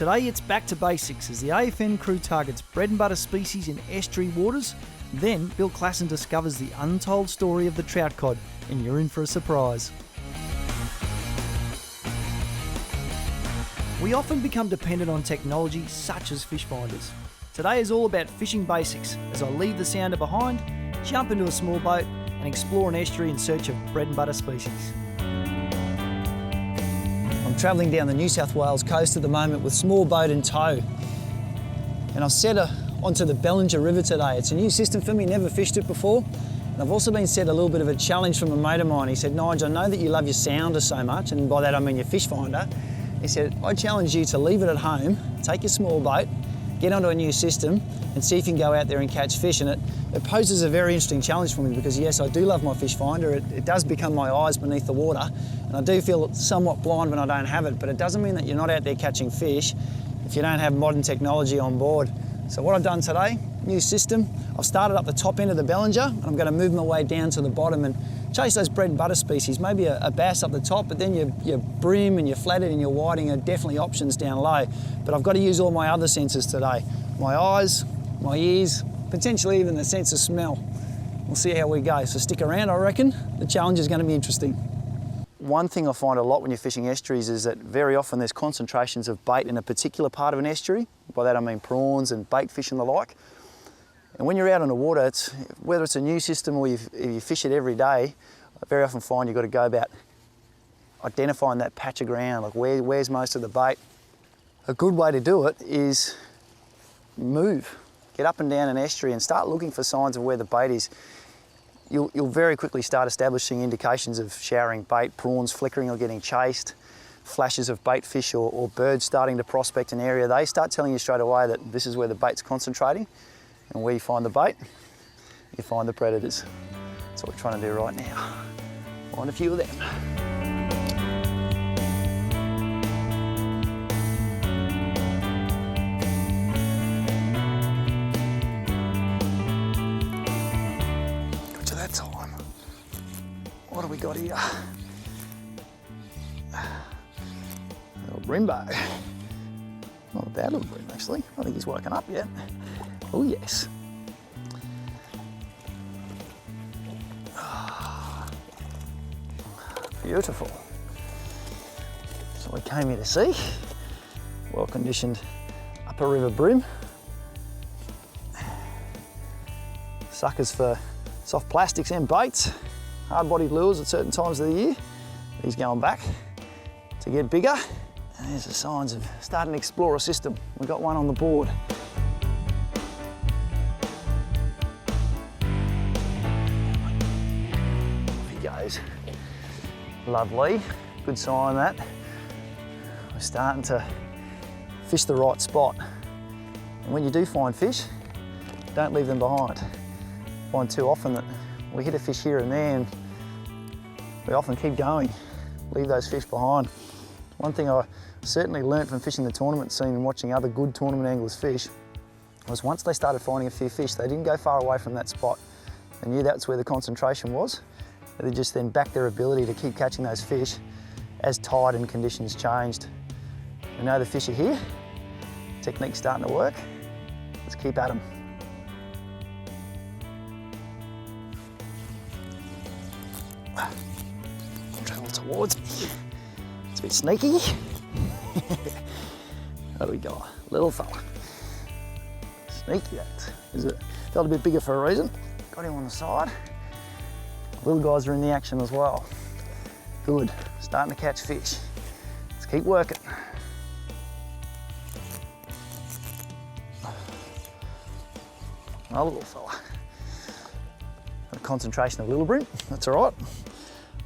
Today it's back to basics as the AFN crew targets bread and butter species in estuary waters. Then Bill Classon discovers the untold story of the trout cod, and you're in for a surprise. We often become dependent on technology such as fish finders. Today is all about fishing basics as I leave the sounder behind, jump into a small boat and explore an estuary in search of bread and butter species. I'm travelling down the New South Wales coast at the moment with small boat in tow. And I've set her onto the Bellinger River today. It's a new system for me, never fished it before. And I've also been set a little bit of a challenge from a mate of mine. He said, Nigel, I know that you love your sounder so much, and by that I mean your fish finder. He said, I challenge you to leave it at home, take your small boat, get onto a new system and see if you can go out there and catch fish. And it poses a very interesting challenge for me because yes, I do love my fish finder. It does become my eyes beneath the water. And I do feel somewhat blind when I don't have it, but it doesn't mean that you're not out there catching fish if you don't have modern technology on board. So what I've done today, new system, I've started up the top end of the Bellinger and I'm going to move my way down to the bottom and chase those bread and butter species, maybe a bass up the top, but then your bream and your flathead and your whiting are definitely options down low. But I've got to use all my other senses today. My eyes, my ears, potentially even the sense of smell. We'll see how we go, so stick around, I reckon. The challenge is going to be interesting. One thing I find a lot when you're fishing estuaries is that very often there's concentrations of bait in a particular part of an estuary. By that I mean prawns and bait fish and the like. And when you're out on the water, whether it's a new system or you fish it every day, I very often find you've got to go about identifying that patch of ground, like where's most of the bait. A good way to do it is move. Get up and down an estuary and start looking for signs of where the bait is. You'll very quickly start establishing indications of showering bait, prawns flickering or getting chased, flashes of bait fish or birds starting to prospect an area. They start telling you straight away that this is where the bait's concentrating, and where you find the bait, you find the predators. That's what we're trying to do right now. Find a few of them. Time. What have we got here? Little brimbo. Not a bad little brim actually. I think he's woken up yet. Oh yes. Beautiful. So we came here to see. Well conditioned upper river brim. Suckers for soft plastics and baits, hard-bodied lures at certain times of the year. He's going back to get bigger. And there's the signs of starting to explore a system. We've got one on the board. Off he goes. Lovely, good sign that. We're starting to fish the right spot. And when you do find fish, don't leave them behind. I find too often that we hit a fish here and there and we often keep going, leave those fish behind. One thing I certainly learnt from fishing the tournament scene and watching other good tournament anglers fish was once they started finding a few fish, they didn't go far away from that spot. They knew that's where the concentration was. They just then backed their ability to keep catching those fish as tide and conditions changed. We know the fish are here, technique's starting to work, let's keep at them. Travel towards me. It's a bit sneaky. There we go, little fella. Sneaky that. Is it? Felt a bit bigger for a reason. Got him on the side. Little guys are in the action as well. Good, starting to catch fish. Let's keep working. Another little fella. A concentration of little brim, that's all right.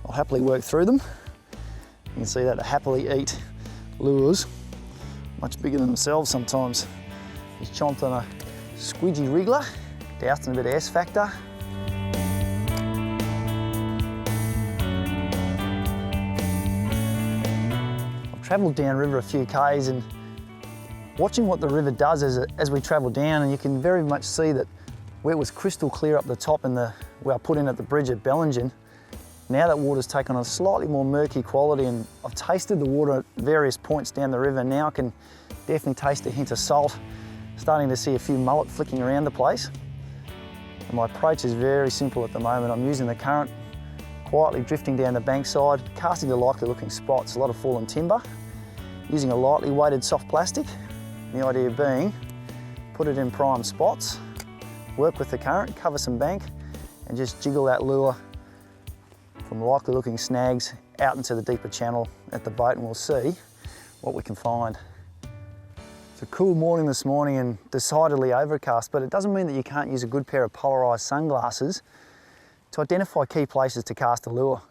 I'll happily work through them. You can see that they happily eat lures, much bigger than themselves sometimes. He's chomped on a squidgy wriggler, doused in a bit of S factor. I've travelled downriver a few k's and watching what the river does as we travel down, and you can very much see that where it was crystal clear up the top and where I put in at the bridge at Bellingen, now that water's taken on a slightly more murky quality, and I've tasted the water at various points down the river. Now I can Definitely taste a hint of salt. Starting to see a few mullet flicking around the place. And my approach is very simple at the moment. I'm using the current, quietly drifting down the bankside, casting to likely looking spots, a lot of fallen timber, using a lightly weighted soft plastic. The idea being, put it in prime spots, work with the current, cover some bank, and just jiggle that lure from likely looking snags out into the deeper channel at the boat, and we'll see what we can find. It's a cool morning this morning and decidedly overcast, but it doesn't mean that you can't use a good pair of polarised sunglasses to identify key places to cast a lure.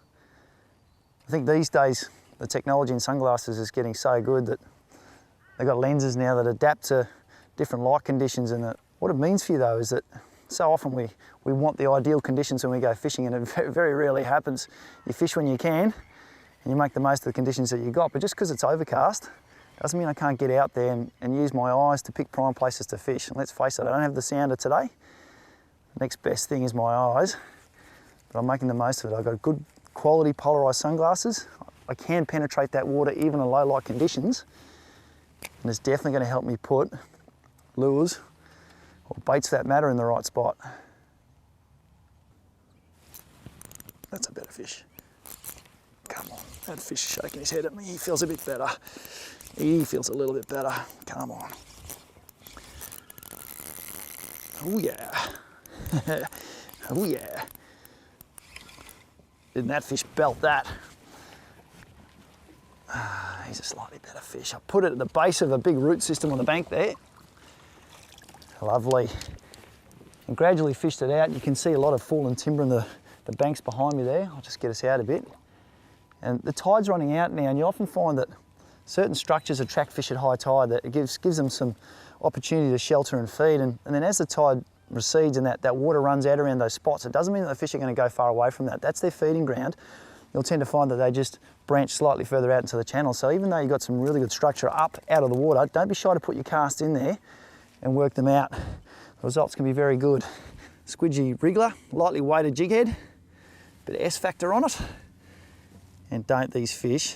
I think these days the technology in sunglasses is getting so good that they've got lenses now that adapt to different light conditions, and what it means for you though is that so often we want the ideal conditions when we go fishing, and it very rarely happens. You fish when you can and you make the most of the conditions that you got, but just because it's overcast doesn't mean I can't get out there and use my eyes to pick prime places to fish. And let's face it, I don't have the sounder today. The next best thing is my eyes, but I'm making the most of it. I've got good quality polarised sunglasses. I can penetrate that water even in low light conditions, and it's definitely going to help me put lures, or baits for that matter, in the right spot. That's a better fish. Come on, that fish is shaking his head at me. He feels a bit better. He feels a little bit better. Come on. Oh yeah. Oh yeah. Didn't that fish belt that? He's a slightly better fish. I put it at the base of a big root system on the bank there. Lovely. And gradually fished it out. You can see a lot of fallen timber in the banks behind me there. I'll just get us out a bit. And the tide's running out now, and you often find that certain structures attract fish at high tide, that it gives them some opportunity to shelter and feed. And then as the tide recedes and that water runs out around those spots, it doesn't mean that the fish are going to go far away from that. That's their feeding ground. You'll tend to find that they just branch slightly further out into the channel. So even though you've got some really good structure up out of the water, don't be shy to put your cast in there and work them out. The results can be very good. Squidgy wriggler, lightly weighted jig head, bit of S factor on it. And don't these fish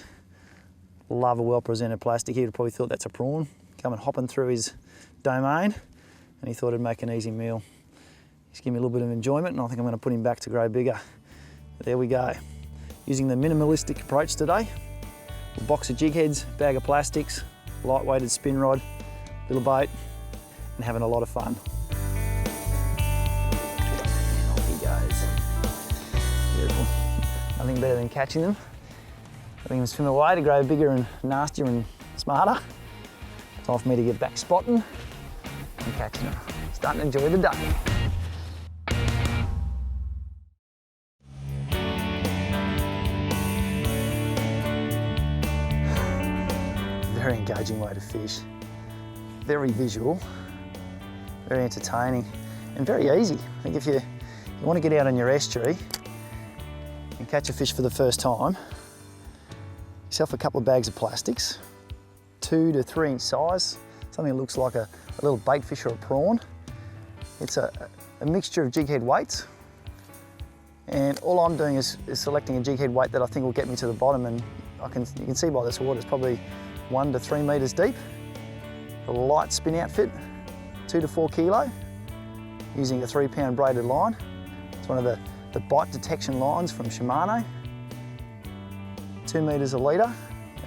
love a well-presented plastic? He'd probably thought that's a prawn coming hopping through his domain, and he thought it'd make an easy meal. He's giving me a little bit of enjoyment, and I think I'm going to put him back to grow bigger. But there we go. Using the minimalistic approach today. A box of jig heads, bag of plastics, light-weighted spin rod, little boat, and having a lot of fun. Off he goes. Beautiful. Nothing better than catching them. Letting them swim away to grow bigger and nastier and smarter. Time for me to get back spotting and catching them. Starting to enjoy the day. Very engaging way to fish. Very visual, very entertaining, and very easy. I think if you want to get out on your estuary and catch a fish for the first time, yourself a couple of bags of plastics, 2 to 3 inch size, something that looks like a little bait fish or a prawn. It's a mixture of jig head weights, and all I'm doing is selecting a jig head weight that I think will get me to the bottom, and you can see by this water it's probably 1 to 3 metres deep. A light spin outfit, 2 to 4 kilo, using a 3-pound braided line. It's one of the bite detection lines from Shimano. 2 metres a litre,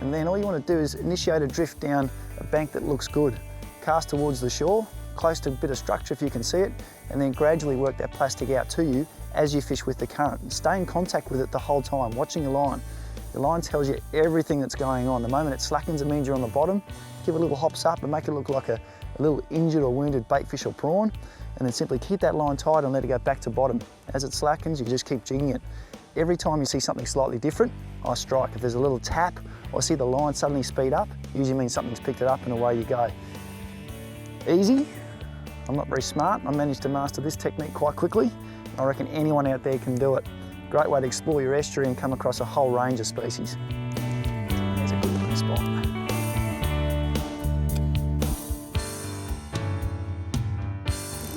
and then all you want to do is initiate a drift down a bank that looks good. Cast towards the shore, close to a bit of structure if you can see it, and then gradually work that plastic out to you as you fish with the current. And stay in contact with it the whole time, watching your line. Your line tells you everything that's going on. The moment it slackens, it means you're on the bottom. Give it little hops up and make it look like a little injured or wounded bait fish or prawn, and then simply keep that line tight and let it go back to bottom. As it slackens, you just keep jigging it. Every time you see something slightly different, I strike. If there's a little tap or I see the line suddenly speed up, usually means something's picked it up and away you go. Easy. I'm not very smart. I managed to master this technique quite quickly. I reckon anyone out there can do it. Great way to explore your estuary and come across a whole range of species. There's a good looking spot.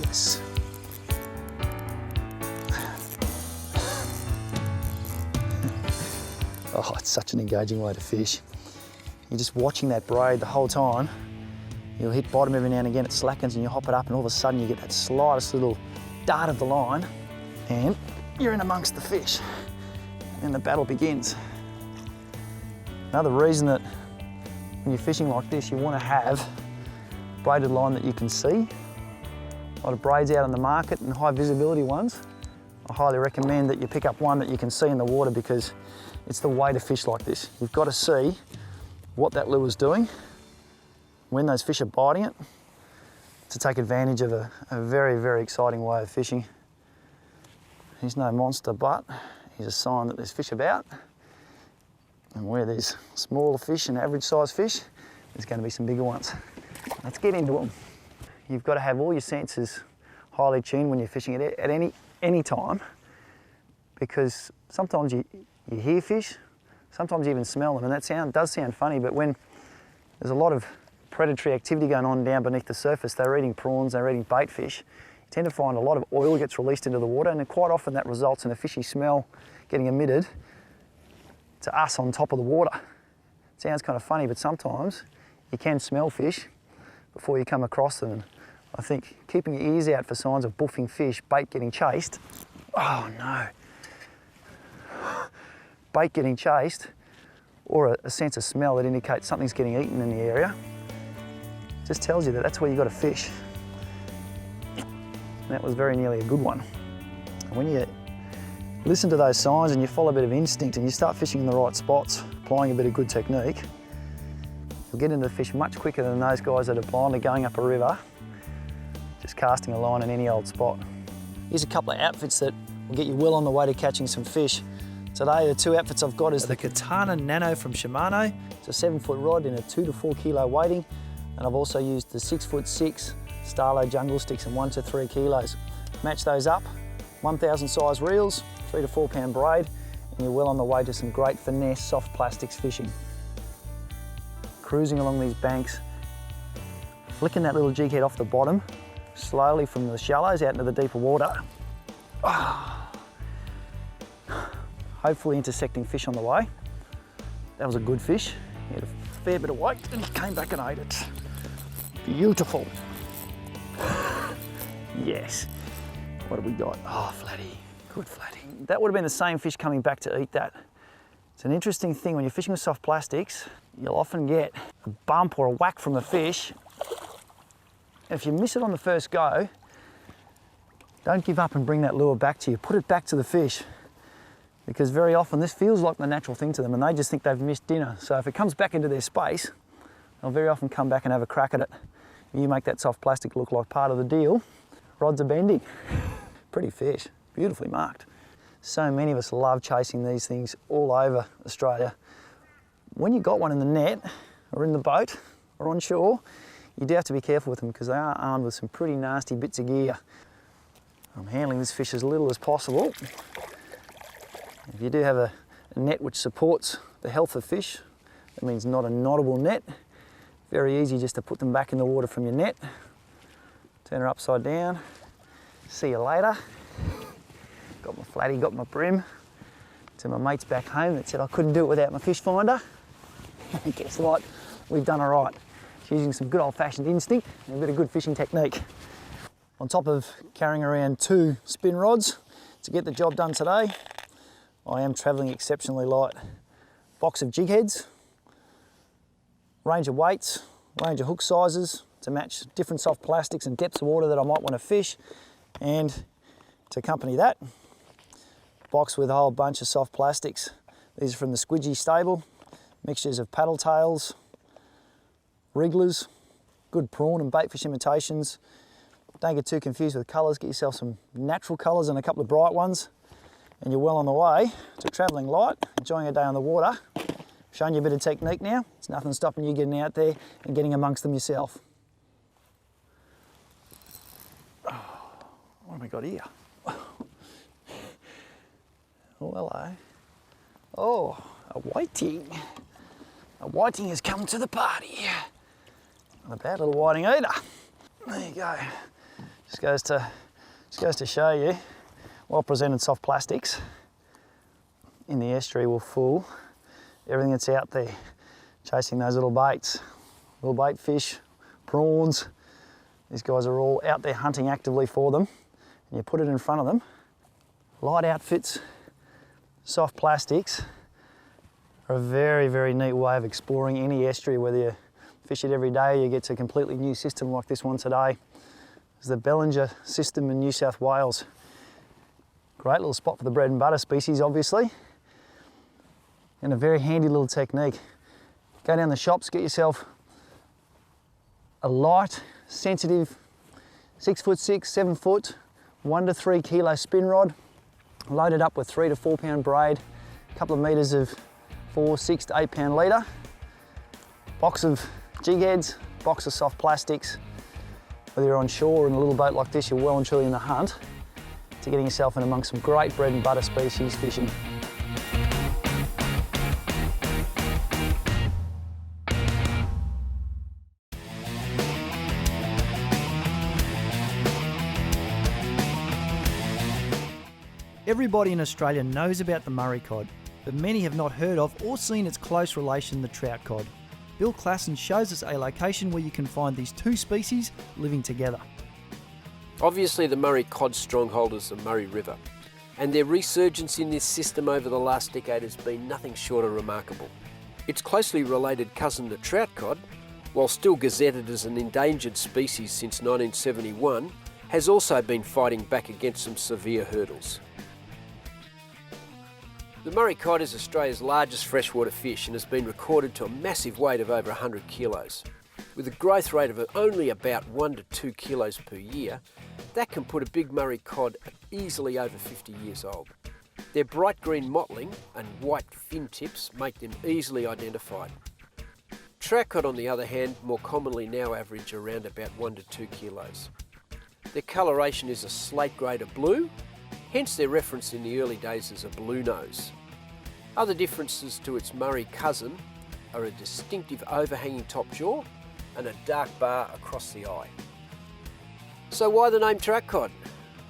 Yes. Oh, it's such an engaging way to fish. You're just watching that braid the whole time, You'll hit bottom every now and again, it slackens and you hop it up and all of a sudden you get that slightest little dart of the line and you're in amongst the fish. And the battle begins. Another reason that when you're fishing like this, you want to have braided line that you can see. A lot of braids out on the market and high visibility ones. I highly recommend that you pick up one that you can see in the water because it's the way to fish like this. You've got to see what that lure's doing, when those fish are biting it, to take advantage of a very, very exciting way of fishing. He's no monster, but he's a sign that there's fish about. And where there's smaller fish and average size fish, there's going to be some bigger ones. Let's get into them. You've got to have all your senses highly tuned when you're fishing it at any time, because sometimes you hear fish, sometimes you even smell them, and that does sound funny, but when there's a lot of predatory activity going on down beneath the surface, they're eating prawns, they're eating bait fish, you tend to find a lot of oil gets released into the water, and quite often that results in a fishy smell getting emitted to us on top of the water. It sounds kind of funny, but sometimes you can smell fish before you come across them. And I think keeping your ears out for signs of buffing fish, bait getting chased, oh no, bait getting chased, or a sense of smell that indicates something's getting eaten in the area, just tells you that that's where you've got to fish. And that was very nearly a good one. And when you listen to those signs and you follow a bit of instinct and you start fishing in the right spots, applying a bit of good technique, you'll get into the fish much quicker than those guys that are blindly going up a river, just casting a line in any old spot. Here's a couple of outfits that will get you well on the way to catching some fish. Today, the two outfits I've got is the Katana Nano from Shimano. It's a 7-foot rod in a 2 to 4 kilo weighting. And I've also used the 6'6" Starlo jungle sticks in 1 to 3 kilos. Match those up, 1,000 size reels, 3 to 4 pound braid, and you're well on the way to some great finesse soft plastics fishing. Cruising along these banks, flicking that little jig head off the bottom, slowly from the shallows out into the deeper water. Hopefully intersecting fish on the way. That was a good fish. He had a fair bit of weight and he came back and ate it. Beautiful. Yes. What have we got? Oh, flatty. Good flatty. That would have been the same fish coming back to eat that. It's an interesting thing when you're fishing with soft plastics, you'll often get a bump or a whack from the fish. If you miss it on the first go, don't give up and bring that lure back to you. Put it back to the fish, because very often this feels like the natural thing to them and they just think they've missed dinner. So if it comes back into their space, they'll very often come back and have a crack at it. You make that soft plastic look like part of the deal, rods are bending. Pretty fish, beautifully marked. So many of us love chasing these things all over Australia. When you've got one in the net or in the boat or on shore, you do have to be careful with them because they are armed with some pretty nasty bits of gear. I'm handling this fish as little as possible. If you do have a net which supports the health of fish, that means not a knottable net, very easy just to put them back in the water from your net, turn her upside down, see you later. Got my flatty, got my brim. To my mates back home that said I couldn't do it without my fish finder. Guess what? We've done all right. Using some good old-fashioned instinct and a bit of good fishing technique. On top of carrying around 2 spin rods to get the job done today, I am travelling exceptionally light. Box of jig heads, range of weights, range of hook sizes to match different soft plastics and depths of water that I might want to fish, and to accompany that, box with a whole bunch of soft plastics. These are from the Squidgy stable, mixtures of paddle tails, wrigglers, good prawn and bait fish imitations. Don't get too confused with colours, get yourself some natural colours and a couple of bright ones, and you're well on the way to travelling light, enjoying a day on the water. Showing you a bit of technique now. It's nothing stopping you getting out there and getting amongst them yourself. Oh, what have we got here? Oh, hello. Oh, a whiting. A whiting has come to the party. Not a bad little whiting either. There you go. Just goes to show you, well presented soft plastics in the estuary will fool everything that's out there chasing those little baits. Little bait fish, prawns. These guys are all out there hunting actively for them. And you put it in front of them. Light outfits, soft plastics are a very, very neat way of exploring any estuary, whether you fish it every day, you get to a completely new system like this one today. It's the Bellinger system in New South Wales. Great little spot for the bread and butter species, obviously, and a very handy little technique. Go down the shops, get yourself a light, sensitive 6'6", 7 foot, 1 to 3 kilo spin rod, load it up with 3 to 4 pound braid, a couple of meters of 4, 6 to 8 pound leader, box of jig heads, box of soft plastics. Whether you're on shore or in a little boat like this, you're well and truly in the hunt to getting yourself in amongst some great bread and butter species fishing. Everybody in Australia knows about the Murray cod, but many have not heard of or seen its close relation, the trout cod. Bill Classon shows us a location where you can find these two species living together. Obviously the Murray cod's stronghold is the Murray River, and their resurgence in this system over the last decade has been nothing short of remarkable. Its closely related cousin, the trout cod, while still gazetted as an endangered species since 1971, has also been fighting back against some severe hurdles. The Murray cod is Australia's largest freshwater fish and has been recorded to a massive weight of over 100 kilos. With a growth rate of only about 1 to 2 kilos per year, that can put a big Murray cod easily over 50 years old. Their bright green mottling and white fin tips make them easily identified. Trout cod, on the other hand, more commonly now average around about 1 to 2 kilos. Their coloration is a slate grey to blue, hence their reference in the early days as a blue nose. Other differences to its Murray cousin are a distinctive overhanging top jaw and a dark bar across the eye. So why the name trout cod?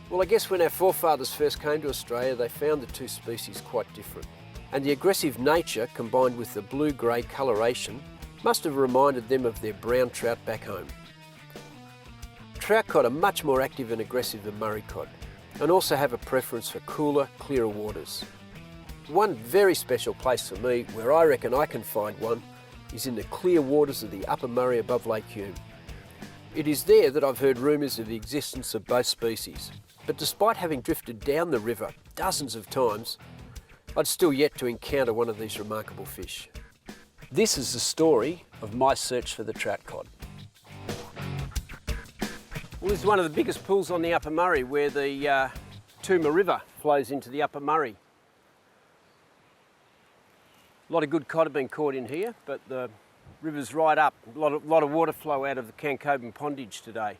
Well, I guess when our forefathers first came to Australia, they found the two species quite different. And the aggressive nature combined with the blue-grey coloration must have reminded them of their brown trout back home. Trout cod are much more active and aggressive than Murray cod, and also have a preference for cooler, clearer waters. One very special place for me, where I reckon I can find one, is in the clear waters of the Upper Murray above Lake Hume. It is there that I've heard rumours of the existence of both species, but despite having drifted down the river dozens of times, I'd still yet to encounter one of these remarkable fish. This is the story of my search for the trout cod. Well, this is one of the biggest pools on the Upper Murray, where the Tooma River flows into the Upper Murray. A lot of good cod have been caught in here, but the river's right up. A lot of water flow out of the Cancoban Pondage today.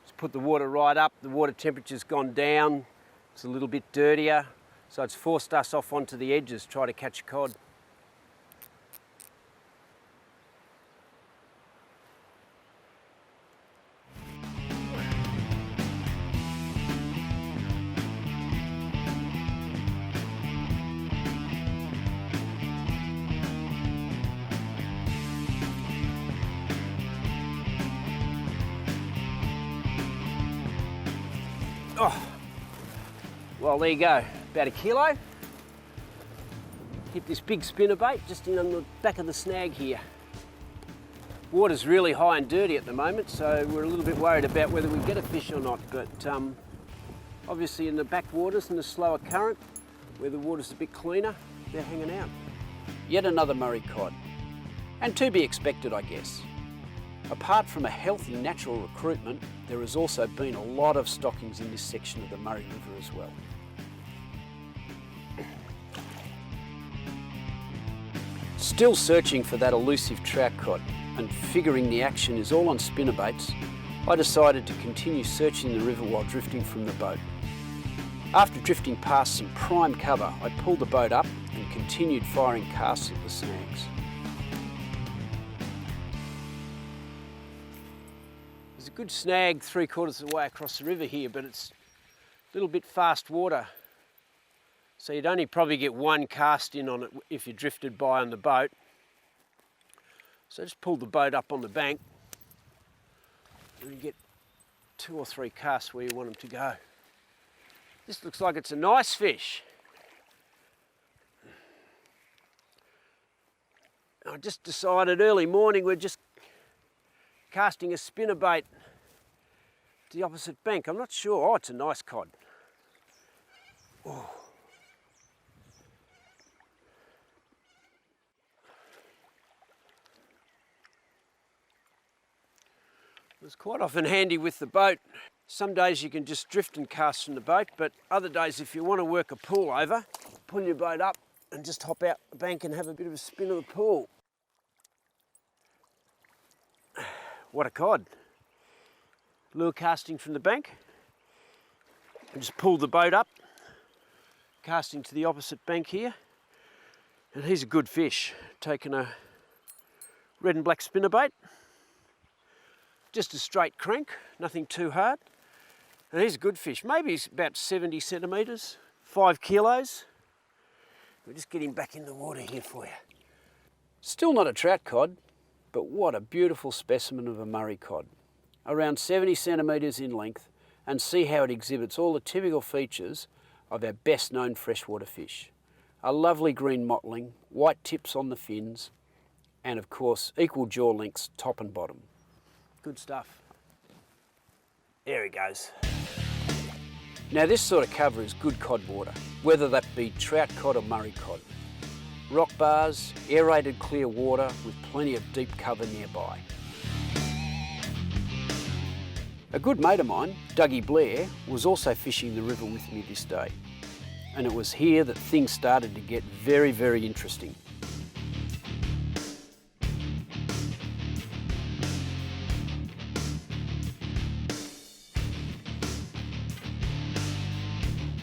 It's put the water right up, the water temperature's gone down, it's a little bit dirtier, so it's forced us off onto the edges to try to catch cod. Oh, well, there you go, about a kilo. Hit this big spinnerbait just in on the back of the snag here. Water's really high and dirty at the moment, so we're a little bit worried about whether we get a fish or not, but obviously in the backwaters and the slower current, where the water's a bit cleaner, they're hanging out. Yet another Murray cod, and to be expected, I guess. Apart from a healthy natural recruitment, there has also been a lot of stockings in this section of the Murray River as well. Still searching for that elusive trout cod and figuring the action is all on spinnerbaits, I decided to continue searching the river while drifting from the boat. After drifting past some prime cover, I pulled the boat up and continued firing casts at the snags. There's a good snag 3/4 of the way across the river here, but it's a little bit fast water. So you'd only probably get one cast in on it if you drifted by on the boat. So I just pulled the boat up on the bank, and you get 2 or 3 casts where you want them to go. This looks like it's a nice fish. I just decided early morning we're just casting a spinnerbait to the opposite bank. I'm not sure. Oh, it's a nice cod. Oh. It's quite often handy with the boat. Some days you can just drift and cast from the boat, but other days if you want to work a pool over, pull your boat up and just hop out the bank and have a bit of a spin of the pool. What a cod. Lure casting from the bank. And just pull the boat up, casting to the opposite bank here. And he's a good fish. Taking a red and black spinnerbait. Just a straight crank, nothing too hard. And he's a good fish. Maybe he's about 70 centimetres, 5 kilos. We'll just get him back in the water here for you. Still not a trout cod, but what a beautiful specimen of a Murray cod. Around 70 centimetres in length, and see how it exhibits all the typical features of our best known freshwater fish. A lovely green mottling, white tips on the fins, and of course equal jaw lengths top and bottom. Good stuff. There he goes. Now this sort of cover is good cod water, whether that be trout cod or Murray cod. Rock bars, aerated clear water with plenty of deep cover nearby. A good mate of mine, Dougie Blair, was also fishing the river with me this day. And it was here that things started to get very, very interesting.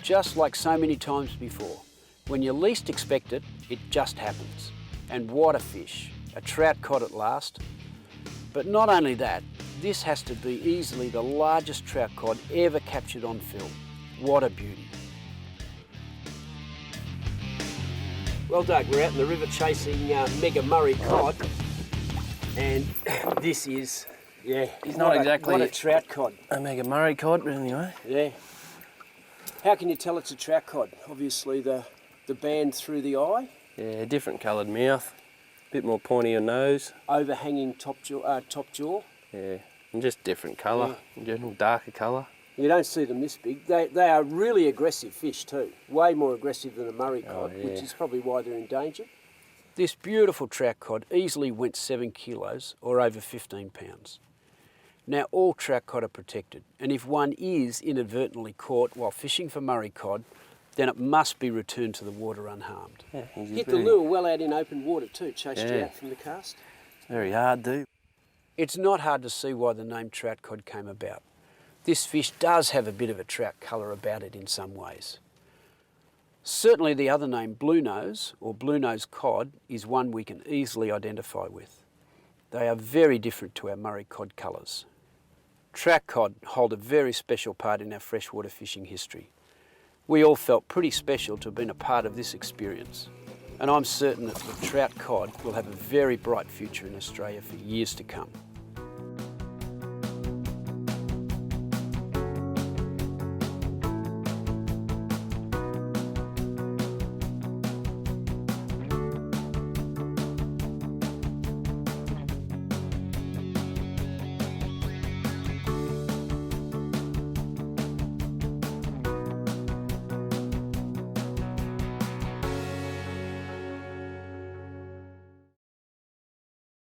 Just like so many times before, when you least expect it, it just happens. And what a fish, a trout cod at last. But not only that, this has to be easily the largest trout cod ever captured on film. What a beauty. Well, Doug, we're out in the river chasing mega Murray cod, and this is, yeah, he's not exactly what a trout cod. A mega Murray cod, but anyway. Yeah. How can you tell it's a trout cod? Obviously the band through the eye. Yeah, different coloured mouth, a bit more pointier nose. Overhanging top jaw. Yeah, and just different colour, in general, darker colour. You don't see them this big. They are really aggressive fish too. Way more aggressive than a Murray cod, which is probably why they're endangered. This beautiful trout cod easily went 7 kilos or over 15 pounds. Now all trout cod are protected, and if one is inadvertently caught while fishing for Murray cod, then it must be returned to the water unharmed. Yeah, hit the lure well out in open water too, chased you out from the cast. It's very hard to do. It's not hard to see why the name trout cod came about. This fish does have a bit of a trout colour about it in some ways. Certainly the other name blue nose or blue nose cod is one we can easily identify with. They are very different to our Murray cod colours. Trout cod hold a very special part in our freshwater fishing history. We all felt pretty special to have been a part of this experience, and I'm certain that the trout cod will have a very bright future in Australia for years to come.